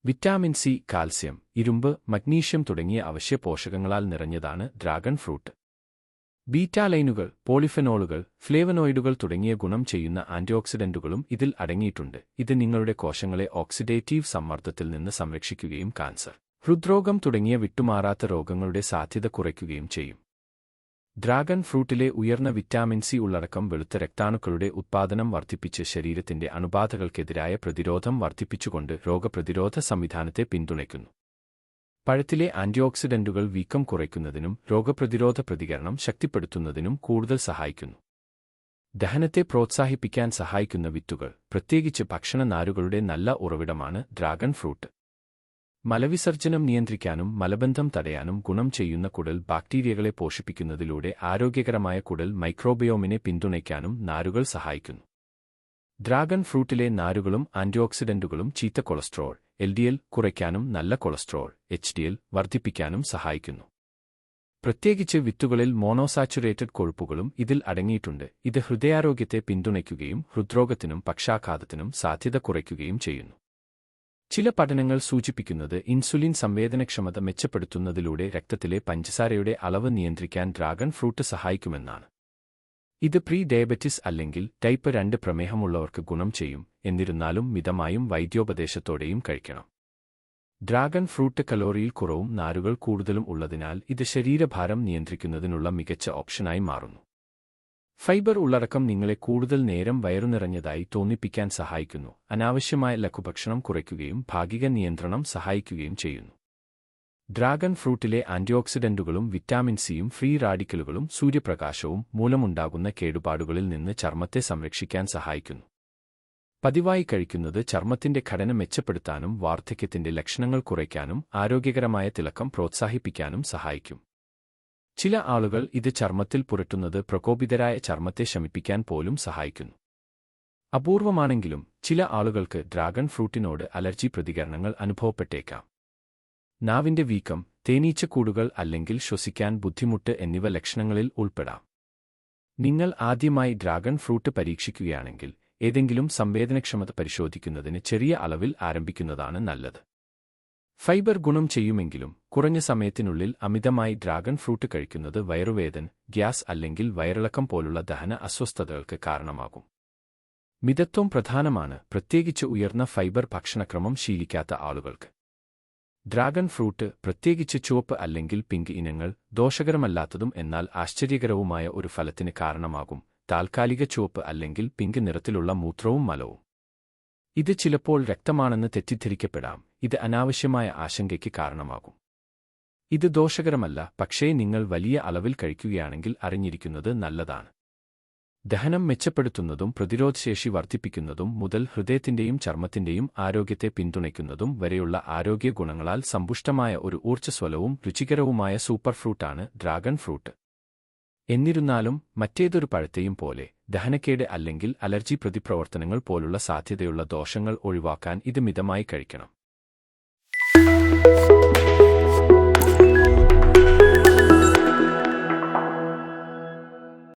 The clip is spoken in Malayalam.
വിറ്റാമിൻ സി, കാൽസ്യം, ഇരുമ്പ്, മഗ്നീഷ്യം തുടങ്ങിയ അവശ്യ പോഷകങ്ങളാൽ നിറഞ്ഞതാണ് ഡ്രാഗൺ ഫ്രൂട്ട്. ബീറ്റാലൈനുകൾ, പോളിഫെനോളുകൾ, ഫ്ലേവനോയിഡുകൾ തുടങ്ങിയ ഗുണം ചെയ്യുന്ന ആന്റിഓക്സിഡന്റുകളും ഇതിൽ അടങ്ങിയിട്ടുണ്ട്. ഇത് നിങ്ങളുടെ കോശങ്ങളെ ഓക്സിഡേറ്റീവ് സമ്മർദ്ദത്തിൽ നിന്ന് സംരക്ഷിക്കുകയും കാൻസർ, ഹൃദ്രോഗം തുടങ്ങിയ വിട്ടുമാറാത്ത രോഗങ്ങളുടെ സാധ്യത കുറയ്ക്കുകയും ചെയ്യും. ഡ്രാഗൺ ഫ്രൂട്ടിലെ ഉയർന്ന വിറ്റാമിൻ സി ഉള്ളടക്കം വെളുത്ത രക്താണുക്കളുടെ ഉത്പാദനം വർദ്ധിപ്പിച്ച് ശരീരത്തിന്റെ അണുബാധകൾക്കെതിരായ പ്രതിരോധം വർദ്ധിപ്പിച്ചുകൊണ്ട് രോഗപ്രതിരോധ സംവിധാനത്തെ പിന്തുണയ്ക്കുന്നു. പഴത്തിലെ ആന്റിഓക്സിഡന്റുകൾ വീക്കം കുറയ്ക്കുന്നതിനും രോഗപ്രതിരോധ പ്രതികരണം ശക്തിപ്പെടുത്തുന്നതിനും കൂടുതൽ സഹായിക്കുന്നു. ദഹനത്തെ പ്രോത്സാഹിപ്പിക്കാൻ സഹായിക്കുന്ന വിത്തുകൾ, പ്രത്യേകിച്ച് ഭക്ഷണനാരുകളുടെ നല്ല ഉറവിടമാണ് ഡ്രാഗൺ ഫ്രൂട്ട്. മലവിസർജനം നിയന്ത്രിക്കാനും മലബന്ധം തടയാനും ഗുണം ചെയ്യുന്ന കുടൽ ബാക്ടീരിയകളെ പോഷിപ്പിക്കുന്നതിലൂടെ ആരോഗ്യകരമായ കുടൽ മൈക്രോബയോമിനെ പിന്തുണയ്ക്കാനും നാരുകൾ സഹായിക്കുന്നു. ഡ്രാഗൺ ഫ്രൂട്ടിലെ നാരുകളും ആന്റിഓക്സിഡന്റുകളും ചീത്ത കൊളസ്ട്രോൾ (LDL) കുറയ്ക്കാനും നല്ല കൊളസ്ട്രോൾ (HDL) വർദ്ധിപ്പിക്കാനും സഹായിക്കുന്നു. പ്രത്യേകിച്ച് വിത്തുകളിൽ മോണോസാച്ചുറേറ്റഡ് കൊഴുപ്പുകളും ഇതിൽ അടങ്ങിയിട്ടുണ്ട്. ഇത് ഹൃദയാരോഗ്യത്തെ പിന്തുണയ്ക്കുകയും ഹൃദ്രോഗത്തിനും പക്ഷാഘാതത്തിനും സാധ്യത കുറയ്ക്കുകയും ചെയ്യുന്നു. ചില പഠനങ്ങൾ സൂചിപ്പിക്കുന്നത് ഇൻസുലിൻ സംവേദനക്ഷമത മെച്ചപ്പെടുത്തുന്നതിലൂടെ രക്തത്തിലെ പഞ്ചസാരയുടെ അളവ് നിയന്ത്രിക്കാൻ ഡ്രാഗൺ ഫ്രൂട്ട് സഹായിക്കുമെന്നാണ്. ഇത് പ്രീ ഡയബറ്റിസ് അല്ലെങ്കിൽ ടൈപ്പ് 2 പ്രമേഹമുള്ളവർക്ക് ഗുണം ചെയ്യും. എന്നിരുന്നാലും മിതമായും വൈദ്യോപദേശത്തോടെയും കഴിക്കണം. ഡ്രാഗൺ ഫ്രൂട്ട് കലോറിയിൽ കുറവും നാരുകൾ കൂടുതലും ഉള്ളതിനാൽ ഇത് ശരീരഭാരം നിയന്ത്രിക്കുന്നതിനുള്ള മികച്ച ഓപ്ഷനായി മാറുന്നു. ഫൈബർ ഉള്ളടക്കം നിങ്ങളെ കൂടുതൽ നേരം വയറുനിറഞ്ഞതായി തോന്നിപ്പിക്കാൻ സഹായിക്കുന്നു. അനാവശ്യമായ ലഘുഭക്ഷണം കുറയ്ക്കുകയും ഭാഗിക നിയന്ത്രണം സഹായിക്കുകയും ചെയ്യുന്നു. ഡ്രാഗൺ ഫ്രൂട്ടിലെ ആന്റിഓക്സിഡന്റുകളും വിറ്റാമിൻ സിയും ഫ്രീ റാഡിക്കലുകളും സൂര്യപ്രകാശവും മൂലമുണ്ടാകുന്ന കേടുപാടുകളിൽ നിന്ന് ചർമ്മത്തെ സംരക്ഷിക്കാൻ സഹായിക്കുന്നു. പതിവായി കഴിക്കുന്നത് ചർമ്മത്തിന്റെ ഘടന മെച്ചപ്പെടുത്താനും വാർദ്ധക്യത്തിന്റെ ലക്ഷണങ്ങൾ കുറയ്ക്കാനും ആരോഗ്യകരമായ തിളക്കം പ്രോത്സാഹിപ്പിക്കാനും സഹായിക്കും. ചില ആളുകൾ ഇത് ചർമ്മത്തിൽ പുരട്ടുന്നത് പ്രകോപിതരായ ചർമ്മത്തെ ശമിപ്പിക്കാൻ പോലും സഹായിക്കുന്നു. അപൂർവമാണെങ്കിലും ചില ആളുകൾക്ക് ഡ്രാഗൺ ഫ്രൂട്ടിനോട് അലർജി പ്രതികരണങ്ങൾ അനുഭവപ്പെട്ടേക്കാം. നാവിന്റെ വീക്കം, തേനീച്ചക്കൂടുകൾ അല്ലെങ്കിൽ ശ്വസിക്കാൻ ബുദ്ധിമുട്ട് എന്നിവ ലക്ഷണങ്ങളിൽ ഉൾപ്പെടാം. നിങ്ങൾ ആദ്യമായി ഡ്രാഗൺ ഫ്രൂട്ട് പരീക്ഷിക്കുകയാണെങ്കിൽ ഏതെങ്കിലും സംവേദനക്ഷമത പരിശോധിക്കുന്നതിന് ചെറിയ അളവിൽ ആരംഭിക്കുന്നതാണ് നല്ലത്. ഫൈബർ ഗുണം ചെയ്യുമെങ്കിലും കുറഞ്ഞ സമയത്തിനുള്ളിൽ അമിതമായി ഡ്രാഗൺ ഫ്രൂട്ട് കഴിക്കുന്നത് വയറുവേദന, ഗ്യാസ് അല്ലെങ്കിൽ വയറിളക്കം പോലുള്ള ദഹന അസ്വസ്ഥതകൾക്ക് കാരണമാകും. മിതത്വം പ്രധാനമാണ്, പ്രത്യേകിച്ച് ഉയർന്ന ഫൈബർ ഭക്ഷണക്രമം ശീലിക്കാത്ത ആളുകൾക്ക്. ഡ്രാഗൺ ഫ്രൂട്ട്, പ്രത്യേകിച്ച് ചുവപ്പ് അല്ലെങ്കിൽ പിങ്ക് ഇനങ്ങൾ, ദോഷകരമല്ലാത്തതും എന്നാൽ ആശ്ചര്യകരവുമായ ഒരു ഫലത്തിന് കാരണമാകും: താൽക്കാലിക ചുവപ്പ് അല്ലെങ്കിൽ പിങ്ക് നിറത്തിലുള്ള മൂത്രവും മലവും. ഇത് ചിലപ്പോൾ രക്തമാണെന്ന് തെറ്റിദ്ധരിക്കപ്പെടാം. ഇത് അനാവശ്യമായ ആശങ്കയ്ക്ക് കാരണമാകും. ഇത് ദോഷകരമല്ല, പക്ഷേ നിങ്ങൾ വലിയ അളവിൽ കഴിക്കുകയാണെങ്കിൽ അറിഞ്ഞിരിക്കുന്നത് നല്ലതാണ്. ദഹനം മെച്ചപ്പെടുത്തുന്നതും പ്രതിരോധശേഷി വർദ്ധിപ്പിക്കുന്നതും മുതൽ ഹൃദയത്തിന്റെയും ചർമ്മത്തിന്റെയും ആരോഗ്യത്തെ പിന്തുണയ്ക്കുന്നതും വരെയുള്ള ആരോഗ്യ ഗുണങ്ങളാൽ സമ്പുഷ്ടമായ ഒരു ഊർജ്ജസ്വലവും രുചികരവുമായ സൂപ്പർ ഫ്രൂട്ടാണ് ഡ്രാഗൺ ഫ്രൂട്ട്. എന്നിരുന്നാലും മറ്റേതൊരു പഴത്തെയും പോലെ ദഹനക്കേട് അല്ലെങ്കിൽ അലർജി പ്രതിപ്രവർത്തനങ്ങൾ പോലുള്ള സാധ്യതയുള്ള ദോഷങ്ങൾ ഒഴിവാക്കാൻ ഇത് മിതമായി കഴിക്കണം.